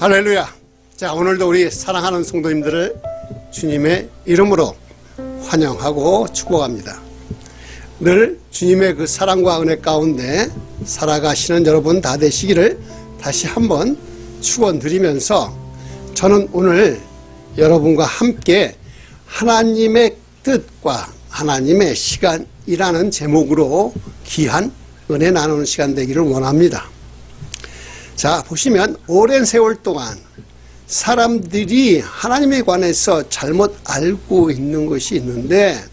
할렐루야. 자, 오늘도 우리 사랑하는 성도님들을 주님의 이름으로 환영하고 축복합니다. 늘 주님의 그 사랑과 은혜 가운데 살아가시는 여러분 다 되시기를 다시 한번 축원드리면서, 저는 오늘 여러분과 함께 하나님의 뜻과 하나님의 시간이라는 제목으로 귀한 은혜 나누는 시간 되기를 원합니다. 자, 보시면 오랜 세월 동안 사람들이 하나님에 관해서 잘못 알고 있는 것이 있는데,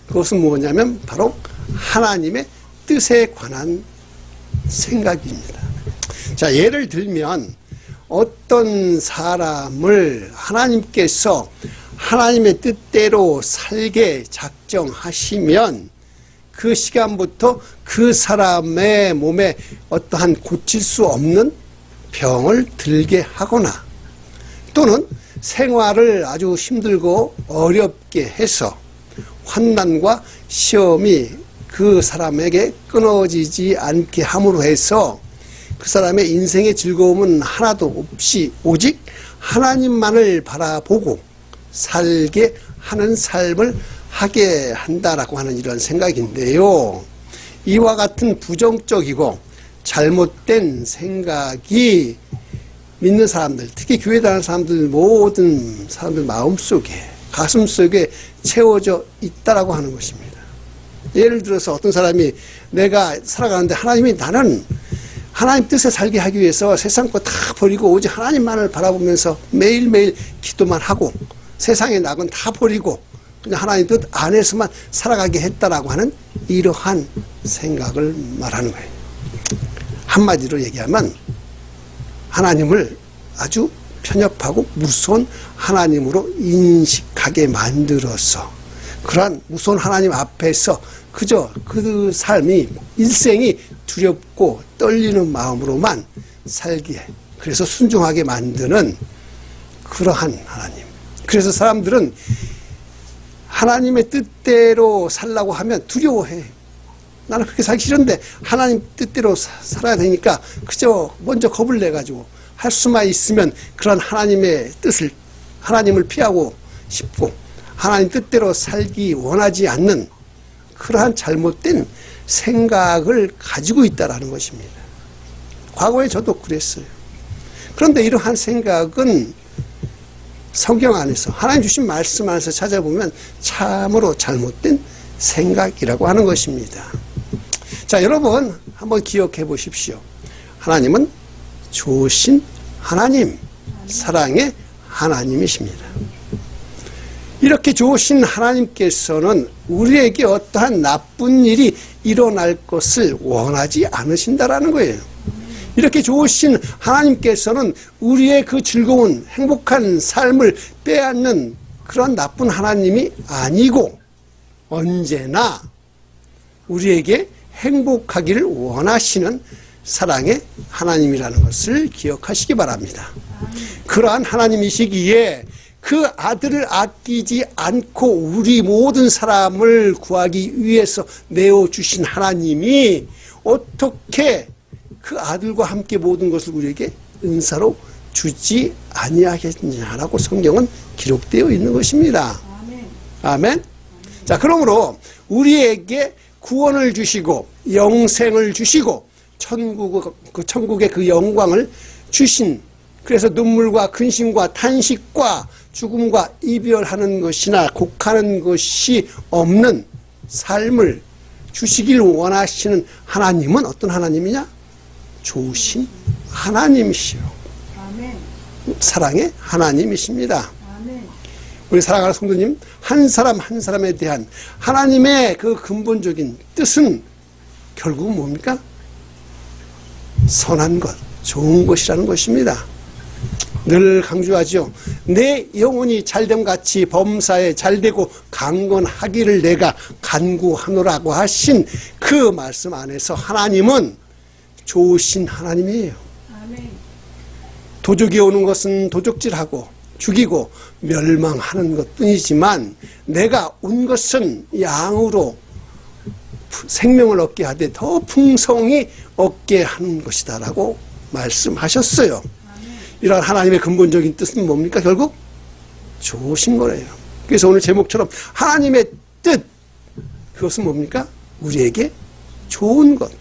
그것은 뭐냐면 바로 하나님의 뜻에 관한 생각입니다. 자, 예를 들면 어떤 사람을 하나님께서 하나님의 뜻대로 살게 작정하시면 그 시간부터 그 사람의 몸에 어떠한 고칠 수 없는 병을 들게 하거나, 또는 생활을 아주 힘들고 어렵게 해서 환난과 시험이 그 사람에게 끊어지지 않게 함으로 해서 그 사람의 인생의 즐거움은 하나도 없이 오직 하나님만을 바라보고 살게 하는 삶을 하게 한다라고 하는 이런 생각인데요. 이와 같은 부정적이고 잘못된 생각이 믿는 사람들, 특히 교회 다니는 사람들, 모든 사람들 마음속에, 가슴속에 채워져 있다라고 하는 것입니다. 예를 들어서 어떤 사람이 내가 살아가는데 하나님이 나는 하나님 뜻에 살게 하기 위해서 세상 거 다 버리고 오직 하나님만을 바라보면서 매일매일 기도만 하고 세상의 낙은 다 버리고 그냥 하나님 뜻 안에서만 살아가게 했다라고 하는 이러한 생각을 말하는 거예요. 한마디로 얘기하면 하나님을 아주 편협하고 무서운 하나님으로 인식하게 만들어서 그러한 무서운 하나님 앞에서 그저 그 삶이, 일생이 두렵고 떨리는 마음으로만 살게, 그래서 순종하게 만드는 그러한 하나님. 그래서 사람들은 하나님의 뜻대로 살라고 하면 두려워해. 나는 그렇게 살기 싫은데 하나님 뜻대로 살아야 되니까 그저 먼저 겁을 내가지고 할 수만 있으면 그런 하나님의 뜻을, 하나님을 피하고 싶고 하나님 뜻대로 살기 원하지 않는 그러한 잘못된 생각을 가지고 있다라는 것입니다. 과거에 저도 그랬어요. 그런데 이러한 생각은 성경 안에서 하나님 주신 말씀 안에서 찾아보면 참으로 잘못된 생각이라고 하는 것입니다. 자, 여러분 한번 기억해 보십시오. 하나님은 좋으신 하나님, 사랑의 하나님이십니다. 이렇게 좋으신 하나님께서는 우리에게 어떠한 나쁜 일이 일어날 것을 원하지 않으신다라는 거예요. 이렇게 좋으신 하나님께서는 우리의 그 즐거운 행복한 삶을 빼앗는 그런 나쁜 하나님이 아니고 언제나 우리에게 행복하기를 원하시는 사랑의 하나님이라는 것을 기억하시기 바랍니다. 그러한 하나님이시기에 그 아들을 아끼지 않고 우리 모든 사람을 구하기 위해서 내어주신 하나님이 어떻게 그 아들과 함께 모든 것을 우리에게 은사로 주지 아니하겠느냐라고 성경은 기록되어 있는 것입니다. 아멘. 아멘. 자, 그러므로 우리에게 구원을 주시고 영생을 주시고 천국의 그 영광을 주신, 그래서 눈물과 근심과 탄식과 죽음과 이별하는 것이나 곡하는 것이 없는 삶을 주시길 원하시는 하나님은 어떤 하나님이냐? 좋으신 하나님이시요. 아멘. 사랑의 하나님이십니다. 아멘. 우리 사랑하는 성도님, 한 사람 한 사람에 대한 하나님의 그 근본적인 뜻은 결국은 뭡니까? 선한 것, 좋은 것이라는 것입니다. 늘 강조하죠. 내 영혼이 잘됨같이 범사에 잘되고 강건하기를 내가 간구하노라고 하신 그 말씀 안에서 하나님은 좋으신 하나님이에요. 아멘. 도적이 오는 것은 도적질하고 죽이고 멸망하는 것뿐이지만 내가 온 것은 양으로 생명을 얻게 하되 더 풍성히 얻게 하는 것이다 라고 말씀하셨어요. 이러한 하나님의 근본적인 뜻은 뭡니까? 결국 좋으신 거래요. 그래서 오늘 제목처럼 하나님의 뜻, 그것은 뭡니까? 우리에게 좋은 것,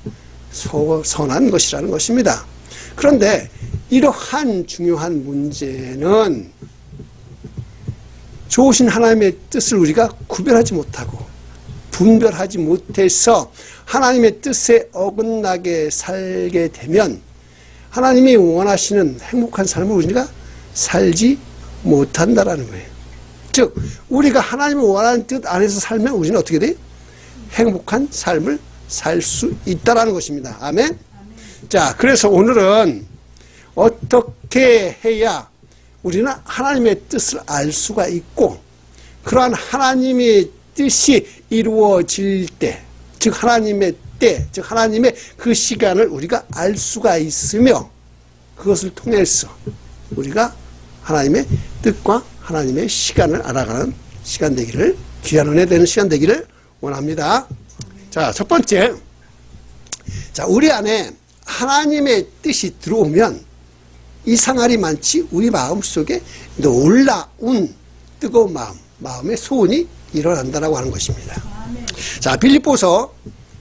선한 것이라는 것입니다. 그런데 이러한 중요한 문제는 좋으신 하나님의 뜻을 우리가 구별하지 못하고 분별하지 못해서 하나님의 뜻에 어긋나게 살게 되면 하나님이 원하시는 행복한 삶을 우리가 살지 못한다라는 거예요. 즉 우리가 하나님이 원하는 뜻 안에서 살면 우리는 어떻게 돼요? 행복한 삶을 살 수 있다라는 것입니다. 아멘? 자, 그래서 오늘은 어떻게 해야 우리는 하나님의 뜻을 알 수가 있고 그러한 하나님의 뜻이 이루어질 때, 즉 하나님의 때, 즉 하나님의 그 시간을 우리가 알 수가 있으며 그것을 통해서 우리가 하나님의 뜻과 하나님의 시간을 알아가는 시간 되기를, 귀한 은혜 되는 시간 되기를 원합니다. 자, 첫 번째, 자, 우리 안에 하나님의 뜻이 들어오면 이상할이 많지 우리 마음속에 놀라운 뜨거운 마음의 소원이 일어난다라고 하는 것입니다. 자, 빌립보서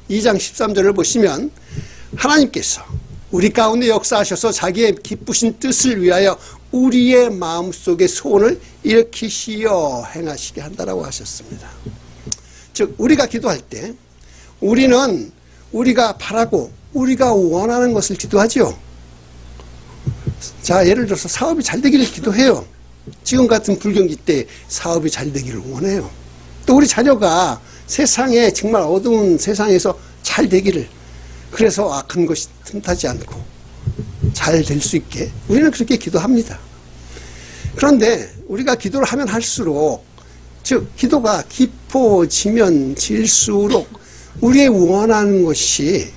2장 13절을 보시면 하나님께서 우리 가운데 역사하셔서 자기의 기쁘신 뜻을 위하여 우리의 마음속에 소원을 일으키시어 행하시게 한다라고 하셨습니다. 즉 우리가 기도할 때 우리는 우리가 바라고 우리가 원하는 것을 기도하죠. 자, 예를 들어서 사업이 잘 되기를 기도해요. 지금 같은 불경기 때 사업이 잘 되기를 원해요. 또 우리 자녀가 세상에 정말 어두운 세상에서 잘 되기를, 그래서 악한 것이 틈타지 않고 잘 될 수 있게 우리는 그렇게 기도합니다. 그런데 우리가 기도를 하면 할수록, 즉 기도가 깊어지면 질수록 우리의 원하는 것이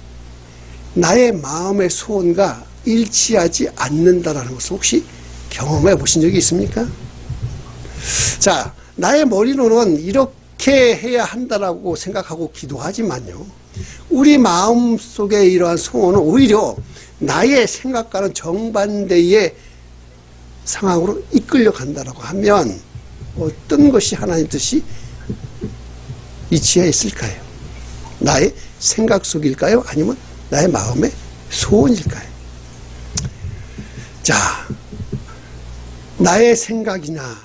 나의 마음의 소원과 일치하지 않는다라는 것을 혹시 경험해 보신 적이 있습니까? 자, 나의 머리로는 이렇게 해야 한다라고 생각하고 기도하지만요, 우리 마음 속에 이러한 소원은 오히려 나의 생각과는 정반대의 상황으로 이끌려 간다라고 하면 어떤 것이 하나님 뜻이 이치해 있을까요? 나의 생각 속일까요? 아니면 나의 마음의 소원일까요? 자, 나의 생각이나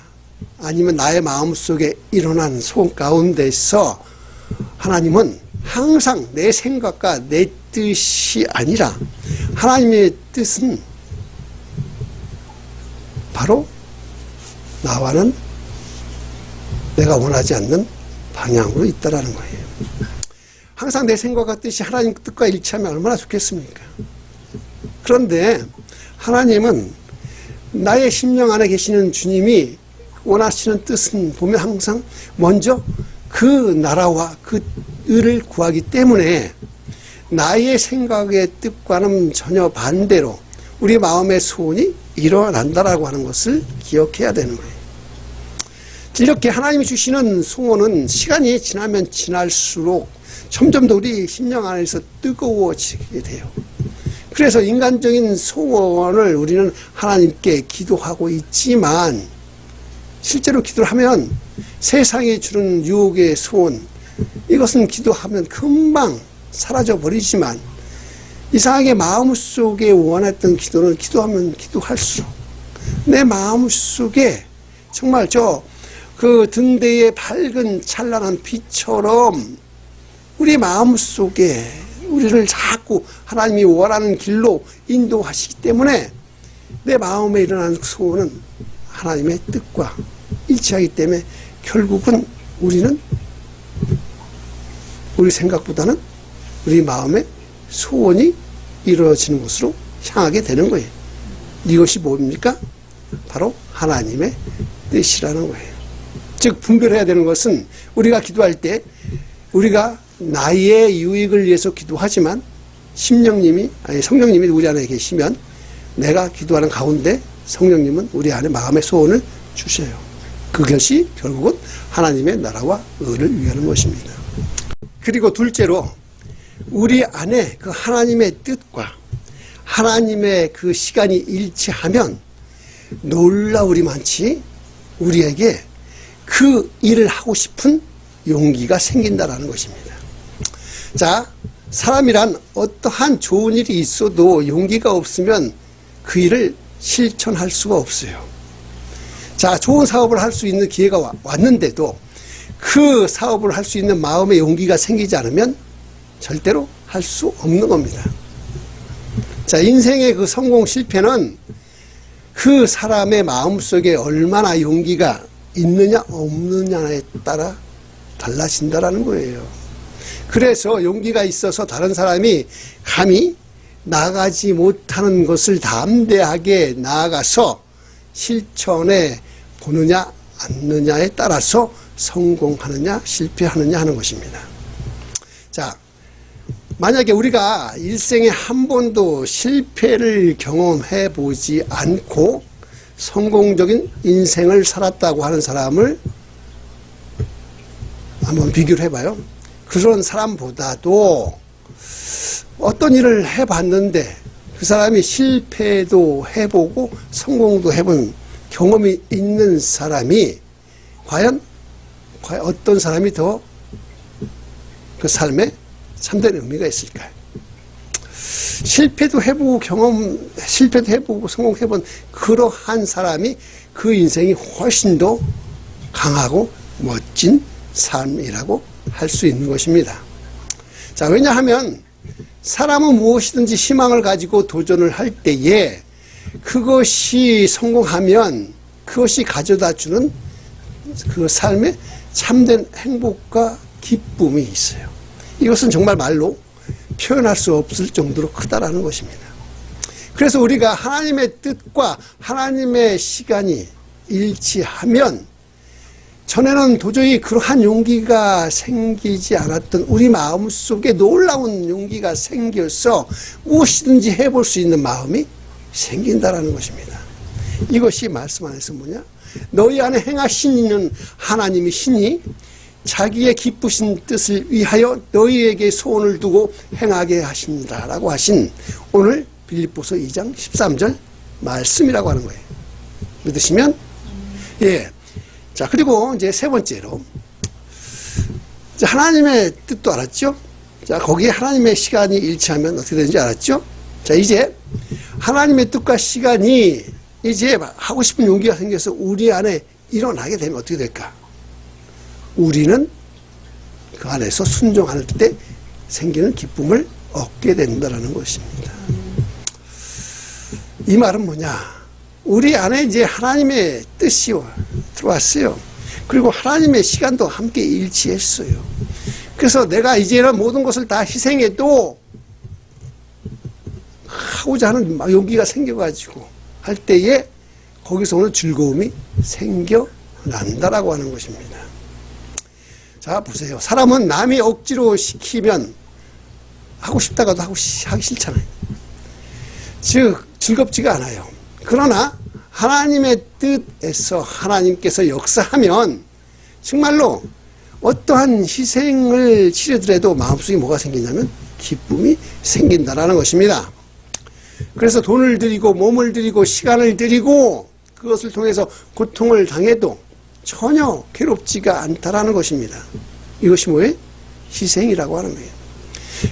아니면 나의 마음 속에 일어난 소원 가운데서 하나님은 항상 내 생각과 내 뜻이 아니라 하나님의 뜻은 바로 나와는 내가 원하지 않는 방향으로 있다라는 거예요. 항상 내 생각과 뜻이 하나님 뜻과 일치하면 얼마나 좋겠습니까? 그런데 하나님은, 나의 심령 안에 계시는 주님이 원하시는 뜻은 보면 항상 먼저 그 나라와 그 의를 구하기 때문에 나의 생각의 뜻과는 전혀 반대로 우리 마음의 소원이 일어난다라고 하는 것을 기억해야 되는 거예요. 이렇게 하나님이 주시는 소원은 시간이 지나면 지날수록 점점 더 우리 심령 안에서 뜨거워지게 돼요. 그래서 인간적인 소원을 우리는 하나님께 기도하고 있지만 실제로 기도를 하면 세상이 주는 유혹의 소원, 이것은 기도하면 금방 사라져 버리지만 이상하게 마음속에 원했던 기도는 기도하면 기도할수록 내 마음속에 정말 그 등대의 밝은 찬란한 빛처럼 우리 마음속에 우리를 자꾸 하나님이 원하는 길로 인도하시기 때문에 내 마음에 일어나는 소원은 하나님의 뜻과 일치하기 때문에 결국은 우리는 우리 생각보다는 우리 마음의 소원이 이루어지는 곳으로 향하게 되는 거예요. 이것이 뭡니까? 바로 하나님의 뜻이라는 거예요. 즉 분별해야 되는 것은 우리가 기도할 때 우리가 나의 유익을 위해서 기도하지만 성령님이 우리 안에 계시면 내가 기도하는 가운데 성령님은 우리 안에 마음의 소원을 주셔요. 그것이 결국은 하나님의 나라와 의를 위하는 것입니다. 그리고 둘째로 우리 안에 그 하나님의 뜻과 하나님의 그 시간이 일치하면 놀라울이 많지 우리에게 그 일을 하고 싶은 용기가 생긴다라는 것입니다. 자, 사람이란 어떠한 좋은 일이 있어도 용기가 없으면 그 일을 실천할 수가 없어요. 자, 좋은 사업을 할 수 있는 기회가 왔는데도 그 사업을 할 수 있는 마음의 용기가 생기지 않으면 절대로 할 수 없는 겁니다. 자, 인생의 그 성공 실패는 그 사람의 마음속에 얼마나 용기가 있느냐 없느냐에 따라 달라진다라는 거예요. 그래서 용기가 있어서 다른 사람이 감히 나가지 못하는 것을 담대하게 나아가서 실천해 보느냐 않느냐에 따라서 성공하느냐 실패하느냐 하는 것입니다. 자, 만약에 우리가 일생에 한 번도 실패를 경험해 보지 않고 성공적인 인생을 살았다고 하는 사람을 한번 비교를 해봐요. 그런 사람보다도 어떤 일을 해봤는데 그 사람이 실패도 해보고 성공도 해본 경험이 있는 사람이 과연 어떤 사람이 더 그 삶에 참된 의미가 있을까요? 실패도 해보고 성공해본 그러한 사람이 그 인생이 훨씬 더 강하고 멋진 삶이라고 할 수 있는 것입니다. 자, 왜냐하면 사람은 무엇이든지 희망을 가지고 도전을 할 때에 그것이 성공하면 그것이 가져다 주는 그 삶에 참된 행복과 기쁨이 있어요. 이것은 정말 말로 표현할 수 없을 정도로 크다라는 것입니다. 그래서 우리가 하나님의 뜻과 하나님의 시간이 일치하면 전에는 도저히 그러한 용기가 생기지 않았던 우리 마음속에 놀라운 용기가 생겨서 무엇이든지 해볼 수 있는 마음이 생긴다라는 것입니다. 이것이 말씀 안에서 뭐냐? 너희 안에 행하시는 하나님이 신이 자기의 기쁘신 뜻을 위하여 너희에게 소원을 두고 행하게 하십니다 라고 하신 오늘 빌립보서 2장 13절 말씀이라고 하는 거예요. 믿으시면? 예. 자, 그리고 이제 세 번째로 하나님의 뜻도 알았죠? 자, 거기에 하나님의 시간이 일치하면 어떻게 되는지 알았죠? 자, 이제 하나님의 뜻과 시간이 이제 하고 싶은 용기가 생겨서 우리 안에 일어나게 되면 어떻게 될까? 우리는 그 안에서 순종할 때 생기는 기쁨을 얻게 된다는 것입니다. 이 말은 뭐냐? 우리 안에 이제 하나님의 뜻이 들어왔어요. 그리고 하나님의 시간도 함께 일치했어요. 그래서 내가 이제는 모든 것을 다 희생해도 하고자 하는 용기가 생겨가지고 할 때에 거기서 오는 즐거움이 생겨난다라고 하는 것입니다. 자, 보세요. 사람은 남이 억지로 시키면 하고 싶다가도 하기 싫잖아요. 즉 즐겁지가 않아요. 그러나 하나님의 뜻에서 하나님께서 역사하면 정말로 어떠한 희생을 치르더라도 마음속에 뭐가 생기냐면 기쁨이 생긴다라는 것입니다. 그래서 돈을 들이고 몸을 들이고 시간을 들이고 그것을 통해서 고통을 당해도 전혀 괴롭지가 않다라는 것입니다. 이것이 뭐예요? 희생이라고 하는 거예요.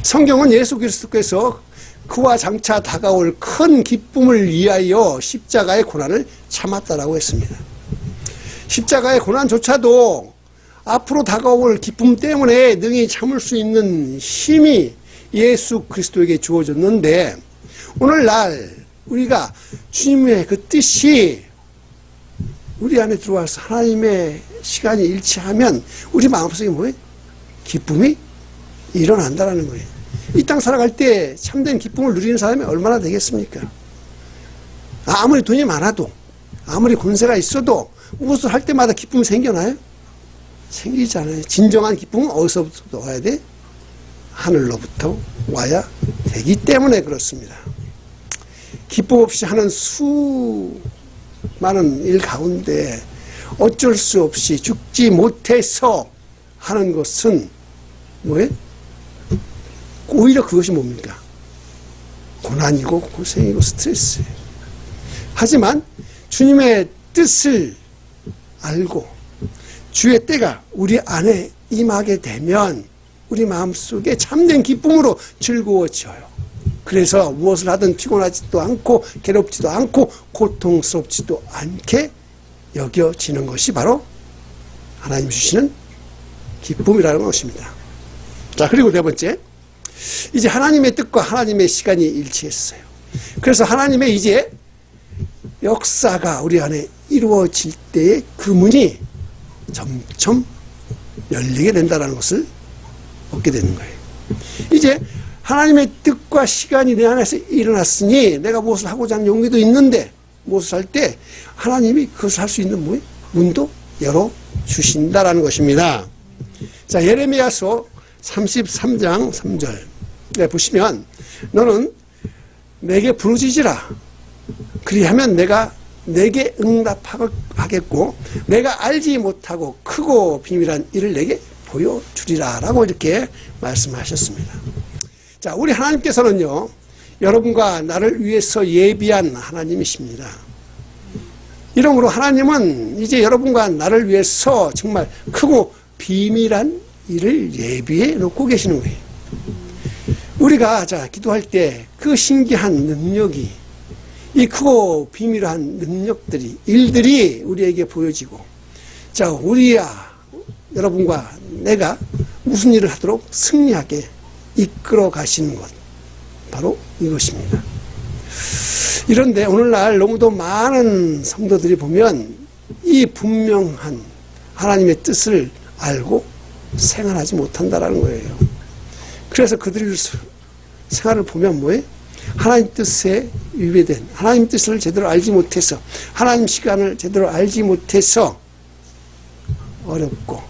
성경은 예수 그리스도께서 그와 장차 다가올 큰 기쁨을 위하여 십자가의 고난을 참았다라고 했습니다. 십자가의 고난조차도 앞으로 다가올 기쁨 때문에 능히 참을 수 있는 힘이 예수 그리스도에게 주어졌는데 오늘날 우리가 주님의 그 뜻이 우리 안에 들어와서 하나님의 시간이 일치하면 우리 마음속에 뭐예요? 기쁨이 일어난다는 거예요. 이 땅 살아갈 때 참된 기쁨을 누리는 사람이 얼마나 되겠습니까? 아무리 돈이 많아도 아무리 권세가 있어도 무엇을 할 때마다 기쁨이 생겨나요? 생기지 않아요. 진정한 기쁨은 어디서부터 와야 돼? 하늘로부터 와야 되기 때문에 그렇습니다. 기쁨 없이 하는 수많은 일 가운데 어쩔 수 없이 죽지 못해서 하는 것은 뭐예요? 오히려 그것이 뭡니까? 고난이고 고생이고 스트레스예요. 하지만 주님의 뜻을 알고 주의 때가 우리 안에 임하게 되면 우리 마음속에 참된 기쁨으로 즐거워져요. 그래서 무엇을 하든 피곤하지도 않고 괴롭지도 않고 고통스럽지도 않게 여겨지는 것이 바로 하나님 주시는 기쁨이라는 것입니다. 자, 그리고 네 번째, 이제 하나님의 뜻과 하나님의 시간이 일치했어요. 그래서 하나님의 이제 역사가 우리 안에 이루어질 때에 그 문이 점점 열리게 된다는 것을 얻게 되는 거예요. 이제 하나님의 뜻과 시간이 내 안에서 일어났으니 내가 무엇을 하고자 하는 용기도 있는데 무엇을 할 때 하나님이 그것을 할 수 있는 문도 열어주신다라는 것입니다. 자, 예레미야서 33장 3절 보시면 너는 내게 부르짖으라. 그리하면 내가 내게 응답하겠고 내가 알지 못하고 크고 비밀한 일을 내게 보여주리라 라고 이렇게 말씀하셨습니다. 자, 우리 하나님께서는요, 여러분과 나를 위해서 예비한 하나님이십니다. 이러므로 하나님은 이제 여러분과 나를 위해서 정말 크고 비밀한 일을 예비해 놓고 계시는 거예요. 우리가 기도할 때 그 신기한 능력이, 이 크고 비밀한 능력들이, 일들이 우리에게 보여지고, 자, 우리야, 여러분과 내가 무슨 일을 하도록 승리하게 이끌어 가시는 것, 바로 이것입니다. 이런데 오늘날 너무도 많은 성도들이 보면 이 분명한 하나님의 뜻을 알고 생활하지 못한다라는 거예요. 그래서 그들의 생활을 보면 뭐예요? 하나님 뜻에 위배된, 하나님 뜻을 제대로 알지 못해서, 하나님 시간을 제대로 알지 못해서 어렵고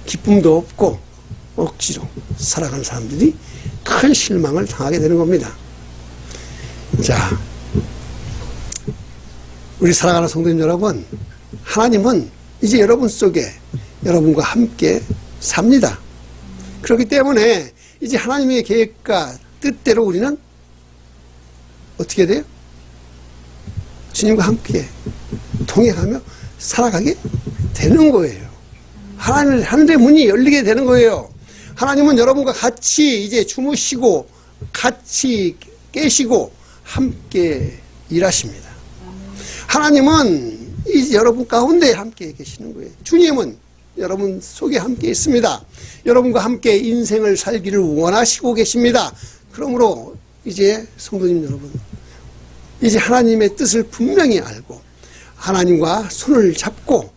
기쁨도 없고 억지로 살아가는 사람들이 큰 실망을 당하게 되는 겁니다. 자, 우리 사랑하는 성도님 여러분, 하나님은 이제 여러분 속에 여러분과 함께 삽니다. 그렇기 때문에 이제 하나님의 계획과 뜻대로 우리는 어떻게 돼요? 주님과 함께 동행하며 살아가게 되는 거예요. 하늘의 문이 열리게 되는 거예요. 하나님은 여러분과 같이 이제 주무시고 같이 깨시고 함께 일하십니다. 하나님은 이제 여러분 가운데 함께 계시는 거예요. 주님은 여러분 속에 함께 있습니다. 여러분과 함께 인생을 살기를 원하시고 계십니다. 그러므로 이제 성도님 여러분, 이제 하나님의 뜻을 분명히 알고 하나님과 손을 잡고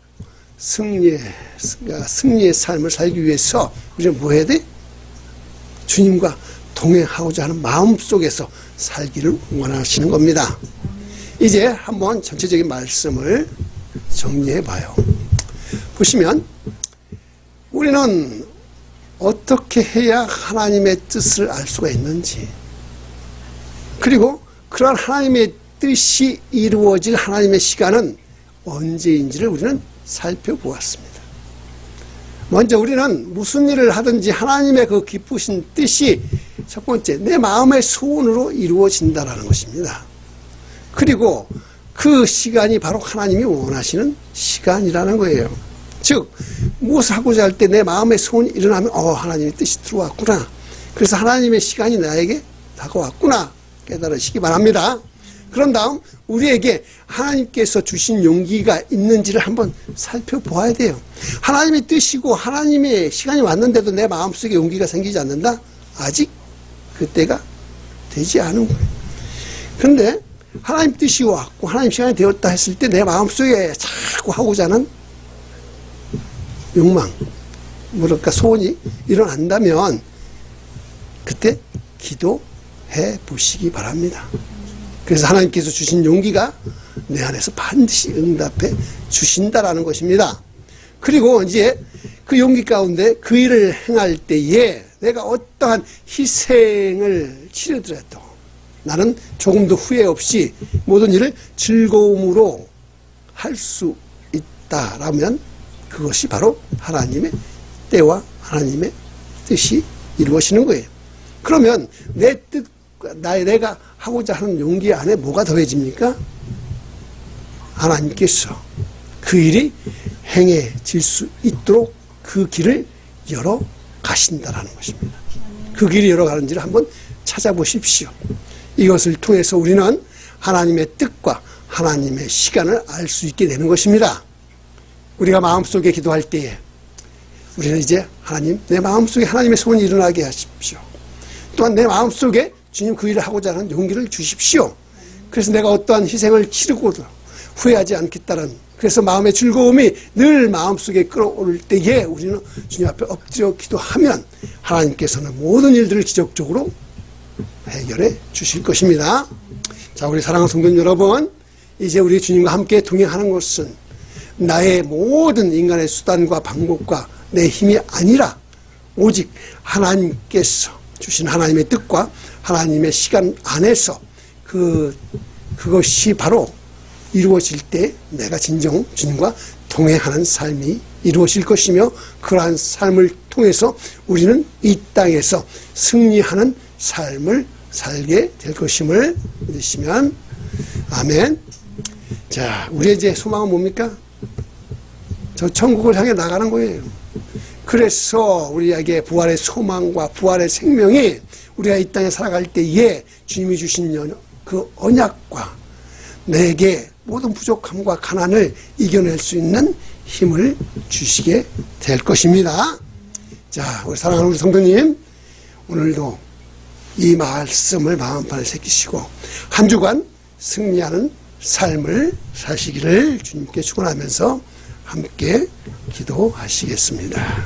승리의 삶을 살기 위해서 우리는 뭐 해야 돼? 주님과 동행하고자 하는 마음 속에서 살기를 원하시는 겁니다. 이제 한번 전체적인 말씀을 정리해 봐요. 보시면 우리는 어떻게 해야 하나님의 뜻을 알 수가 있는지, 그리고 그러한 하나님의 뜻이 이루어질 하나님의 시간은 언제인지를 우리는 살펴보았습니다. 먼저 우리는 무슨 일을 하든지 하나님의 그 기쁘신 뜻이 첫 번째 내 마음의 소원으로 이루어진다는 것입니다. 그리고 그 시간이 바로 하나님이 원하시는 시간이라는 거예요. 즉 무엇을 하고자 할 때 내 마음의 소원이 일어나면 하나님의 뜻이 들어왔구나, 그래서 하나님의 시간이 나에게 다가왔구나 깨달으시기 바랍니다. 그런 다음 우리에게 하나님께서 주신 용기가 있는지를 한번 살펴보아야 돼요. 하나님의 뜻이고 하나님의 시간이 왔는데도 내 마음속에 용기가 생기지 않는다? 아직 그때가 되지 않은 거예요. 그런데 하나님 뜻이 왔고 하나님 시간이 되었다 했을 때 내 마음속에 자꾸 하고자 하는 욕망, 소원이 일어난다면 그때 기도해 보시기 바랍니다. 그래서 하나님께서 주신 용기가 내 안에서 반드시 응답해 주신다라는 것입니다. 그리고 이제 그 용기 가운데 그 일을 행할 때에 내가 어떠한 희생을 치르더라도 나는 조금도 후회 없이 모든 일을 즐거움으로 할 수 있다라면 그것이 바로 하나님의 때와 하나님의 뜻이 이루어지는 거예요. 그러면 내 뜻, 내가 하고자 하는 용기 안에 뭐가 더해집니까? 하나님께서 그 일이 행해질 수 있도록 그 길을 열어 가신다라는 것입니다. 그 길이 열어가는지를 한번 찾아보십시오. 이것을 통해서 우리는 하나님의 뜻과 하나님의 시간을 알 수 있게 되는 것입니다. 우리가 마음속에 기도할 때에 우리는 이제 하나님, 내 마음속에 하나님의 소원이 일어나게 하십시오. 또한 내 마음속에 주님 그 일을 하고자 하는 용기를 주십시오. 그래서 내가 어떠한 희생을 치르고도 후회하지 않겠다는, 그래서 마음의 즐거움이 늘 마음속에 끌어올 때에 우리는 주님 앞에 엎드려 기도하면 하나님께서는 모든 일들을 기적적으로 해결해 주실 것입니다. 자, 우리 사랑하는 성도 여러분, 이제 우리 주님과 함께 동행하는 것은 나의 모든 인간의 수단과 방법과 내 힘이 아니라 오직 하나님께서 주신 하나님의 뜻과 하나님의 시간 안에서 그것이 바로 이루어질 때 내가 진정 주님과 동행하는 삶이 이루어질 것이며, 그러한 삶을 통해서 우리는 이 땅에서 승리하는 삶을 살게 될 것임을 믿으시면 아멘. 자, 우리의 이제 소망은 뭡니까? 저 천국을 향해 나가는 거예요. 그래서 우리에게 부활의 소망과 부활의 생명이 우리가 이 땅에 살아갈 때에 주님이 주신 그 언약과 내게 모든 부족함과 가난을 이겨낼 수 있는 힘을 주시게 될 것입니다. 자, 우리 사랑하는 우리 성도님, 오늘도 이 말씀을 마음판에 새기시고 한 주간 승리하는 삶을 사시기를 주님께 축원하면서 함께 기도하시겠습니다.